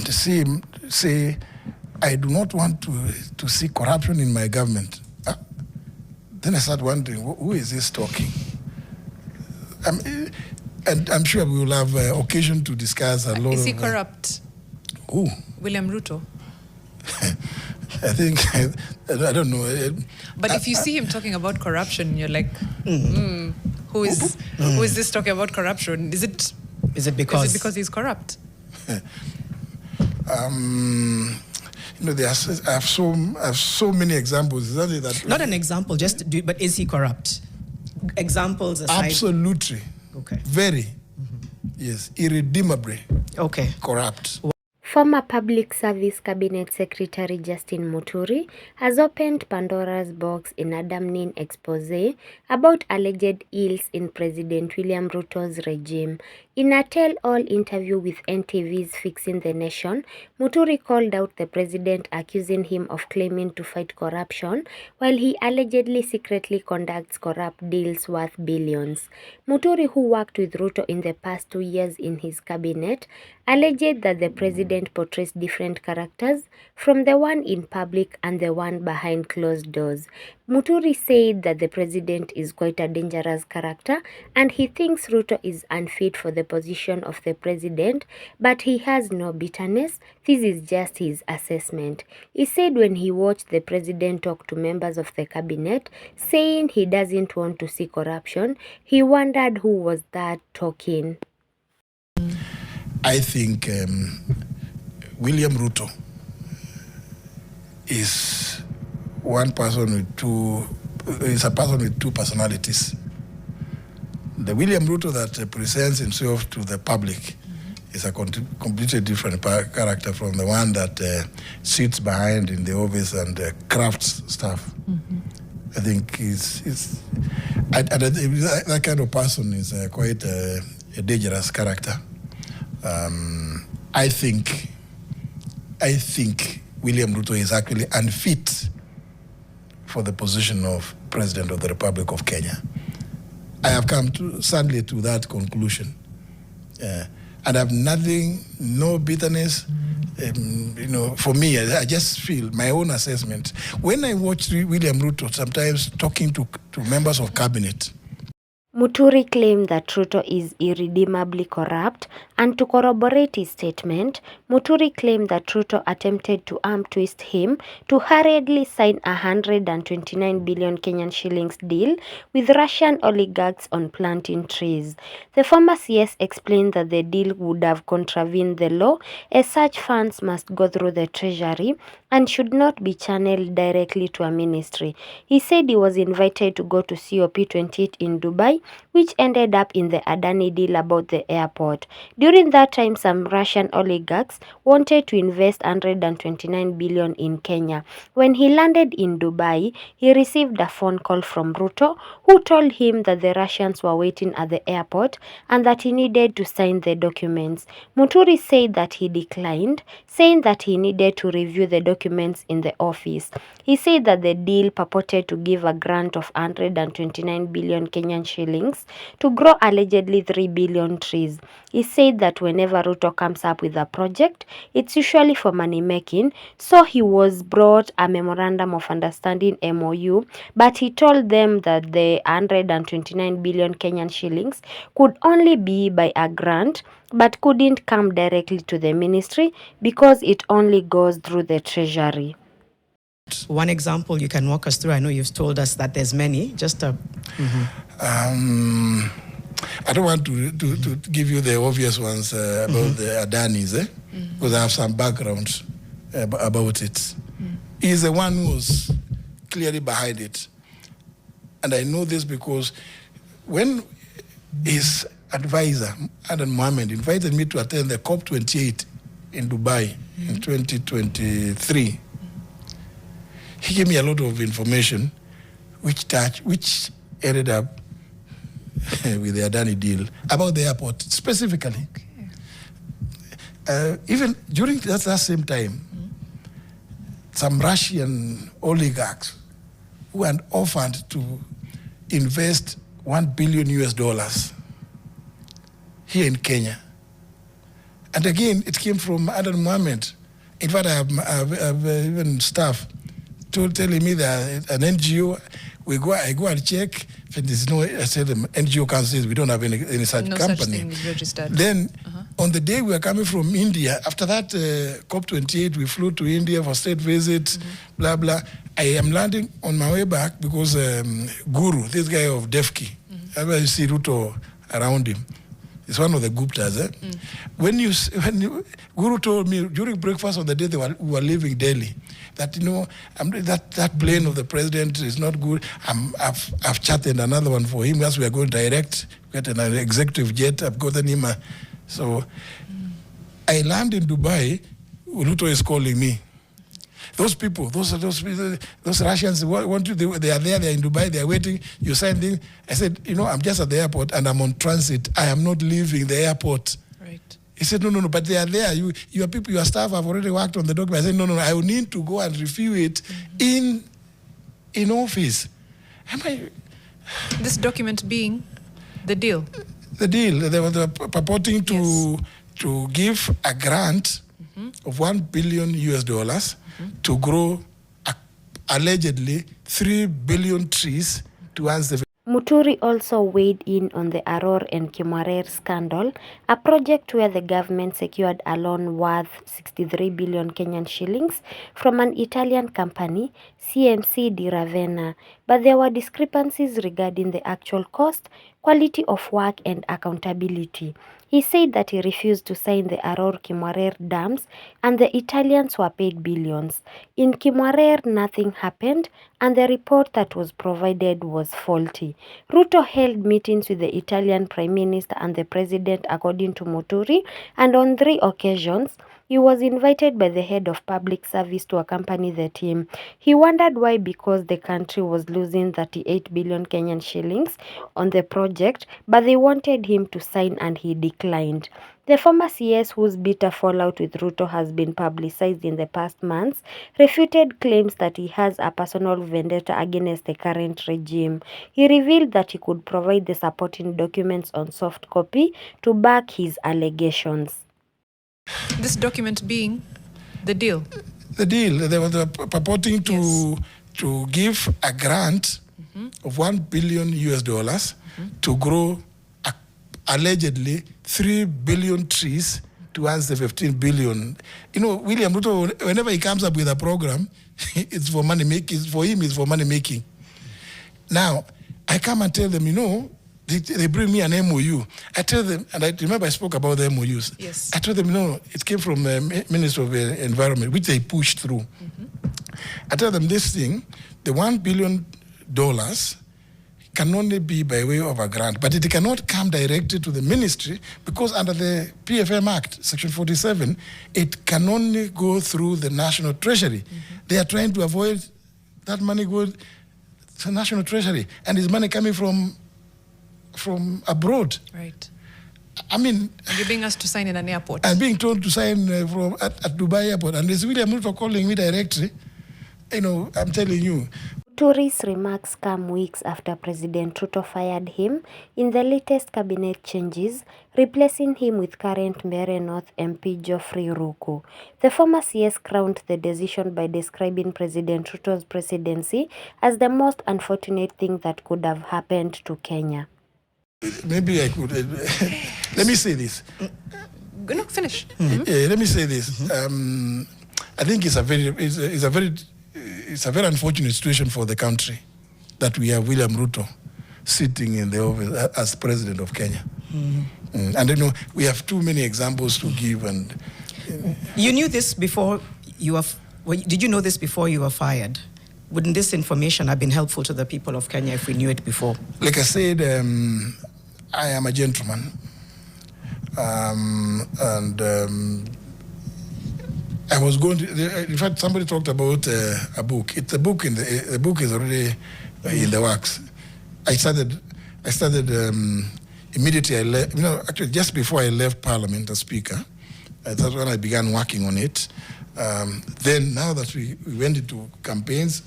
and see him say, I do not want to see corruption in my government. Then I start wondering, who is this talking? And I'm sure we will have occasion to discuss a lot of... Is he corrupt? Who? William Ruto. I think, I don't know. But if you see him talking about corruption, you're like, who is this talking about corruption? Is it because he's corrupt? I have so many examples. Not an example, but is he corrupt? Examples aside. Absolutely. Okay. Very. Yes. Irredeemably. Okay. Corrupt. Former Public Service Cabinet Secretary Justin Muturi has opened Pandora's box in a damning expose about alleged ills in President William Ruto's regime. In a tell-all interview with NTV's Fixing the Nation, Muturi called out the president, accusing him of claiming to fight corruption while he allegedly secretly conducts corrupt deals worth billions. Muturi, who worked with Ruto in the past 2 years in his cabinet, alleged that the president portrays different characters from the one in public and the one behind closed doors. Muturi said that the president is quite a dangerous character and he thinks Ruto is unfit for the position of the president, but he has no bitterness. This is just his assessment. He said when he watched the president talk to members of the cabinet, saying he doesn't want to see corruption, he wondered who was that talking. I think William Ruto is a person with two personalities. The William Ruto that presents himself to the public is a completely different character from the one that sits behind in the office and crafts stuff. I think that kind of person is quite a dangerous character. I think William Ruto is actually unfit for the position of President of the Republic of Kenya. I have come sadly to that conclusion. And I have no bitterness. For me, I just feel my own assessment. When I watch William Ruto sometimes talking to members of cabinet, Muturi claimed that Ruto is irredeemably corrupt, and to corroborate his statement, Muturi claimed that Ruto attempted to arm twist him to hurriedly sign a 129 billion Kenyan shillings deal with Russian oligarchs on planting trees. The former CS explained that the deal would have contravened the law, as such funds must go through the treasury and should not be channeled directly to a ministry. He said he was invited to go to COP28 in Dubai, which ended up in the Adani deal about the airport. During that time, some Russian oligarchs wanted to invest 129 billion in Kenya. When he landed in Dubai, he received a phone call from Ruto, who told him that the Russians were waiting at the airport and that he needed to sign the documents. Muturi said that he declined, saying that he needed to review the documents in the office. He said that the deal purported to give a grant of 129 billion Kenyan shillings to grow allegedly 3 billion trees. He said that whenever Ruto comes up with a project, it's usually for money making, so he was brought a memorandum of understanding MOU, but he told them that the 129 billion Kenyan shillings could only be by a grant, but couldn't come directly to the ministry because it only goes through the treasury. One example you can walk us through. I know you've told us that there's many. Just a. I don't want to give you the obvious ones about the Adanis, because I have some background about it. He's the one who was clearly behind it. And I know this because when his advisor, Adan Mohammed, invited me to attend the COP28 in Dubai in 2023, he gave me a lot of information which ended up with the Adani deal about the airport specifically. Even during that same time, some Russian oligarchs who had offered to invest $1 billion here in Kenya. And again, it came from Adani Mohammed. In fact, I have even staff telling me that an NGO, I go and check. If there's no, I said the NGO council, we don't have any such no company. Such thing is registered. Then on the day we were coming from India, after that COP28, we flew to India for state visit, blah, blah. I am landing on my way back because Guru, this guy of Defki, you see Ruto around him. It's one of the Guptas. When Guru told me during breakfast on the day we were leaving Delhi, that that plane of the president is not good. I've chatted another one for him. As we are going direct, get an executive jet. I've gotten him. So I land in Dubai. Ruto is calling me. Those people, those Russians want you. They are there. They are in Dubai. They are waiting. You sign things. I said, I'm just at the airport and I'm on transit. I am not leaving the airport. Right. He said, no, but they are there. Your people, your staff have already worked on the document. I said, no, I will need to go and review it in office. This document being the deal? The deal. They were purporting to give a grant of $1 billion US to grow allegedly 3 billion trees to answer. Muturi also weighed in on the Arror and Kimwarer scandal, a project where the government secured a loan worth 63 billion Kenyan shillings from an Italian company, CMC di Ravenna, but there were discrepancies regarding the actual cost, quality of work and accountability. He said that he refused to sign the Arror Kimwarer dams and the Italians were paid billions. In Kimwarer, nothing happened and the report that was provided was faulty. Ruto held meetings with the Italian Prime Minister and the President according to Muturi, and on 3 occasions, he was invited by the head of public service to accompany the team. He wondered why, because the country was losing 38 billion Kenyan shillings on the project, but they wanted him to sign and he declined. The former CS, whose bitter fallout with Ruto has been publicized in the past months, refuted claims that he has a personal vendetta against the current regime. He revealed that he could provide the supporting documents on soft copy to back his allegations. This document being the deal? The deal. They were purporting to give a grant of $1 billion US to grow allegedly 3 billion trees to answer 15 billion. William Ruto, whenever he comes up with a program, it's for money making. For him, it's for money making. Now, I come and tell them, they bring me an MOU. I tell them, and I remember I spoke about the MOUs. Yes. I told them, it came from the Minister of Environment, which they pushed through. I tell them this thing, the $1 billion can only be by way of a grant, but it cannot come directly to the ministry because under the PFM Act, Section 47, it can only go through the National Treasury. They are trying to avoid that money going to the National Treasury, and it's money coming from abroad. Right. I mean, you're being asked to sign in an airport. I'm being told to sign at Dubai airport, and there's William Ruto calling me directly. I'm telling you. Muturi's remarks come weeks after President Ruto fired him in the latest cabinet changes, replacing him with current Mbeere North MP Geoffrey Ruku. The former CS crowned the decision by describing President Ruto's presidency as the most unfortunate thing that could have happened to Kenya. Maybe I could. Let me say this. No, finish. Let me say this. I think it's a very unfortunate situation for the country that we have William Ruto sitting in the office as president of Kenya. And we have too many examples to give. And you knew this before you were. Did you know this before you were fired? Wouldn't this information have been helpful to the people of Kenya if we knew it before? Like I said, I am a gentleman, I was going to. In fact, somebody talked about a book. It's a book. The book is already in the works. I started immediately. I left. Actually, just before I left Parliament as Speaker, that's when I began working on it. Then, now that we went into campaigns,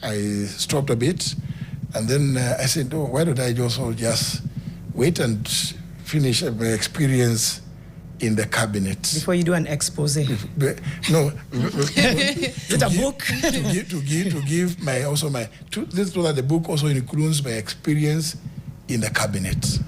I stopped a bit, and then I said, "Oh, why don't I just wait and finish my experience in the cabinet. Before you do an expose. No. Is it a book? to give my this so that the book also includes my experience in the cabinet.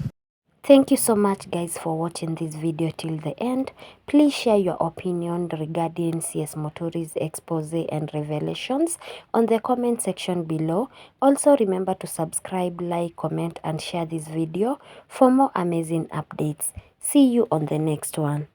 Thank you so much guys for watching this video till the end. Please share your opinion regarding CS Muturi's expose and revelations on the comment section below. Also remember to subscribe, like, comment and share this video for more amazing updates. See you on the next one.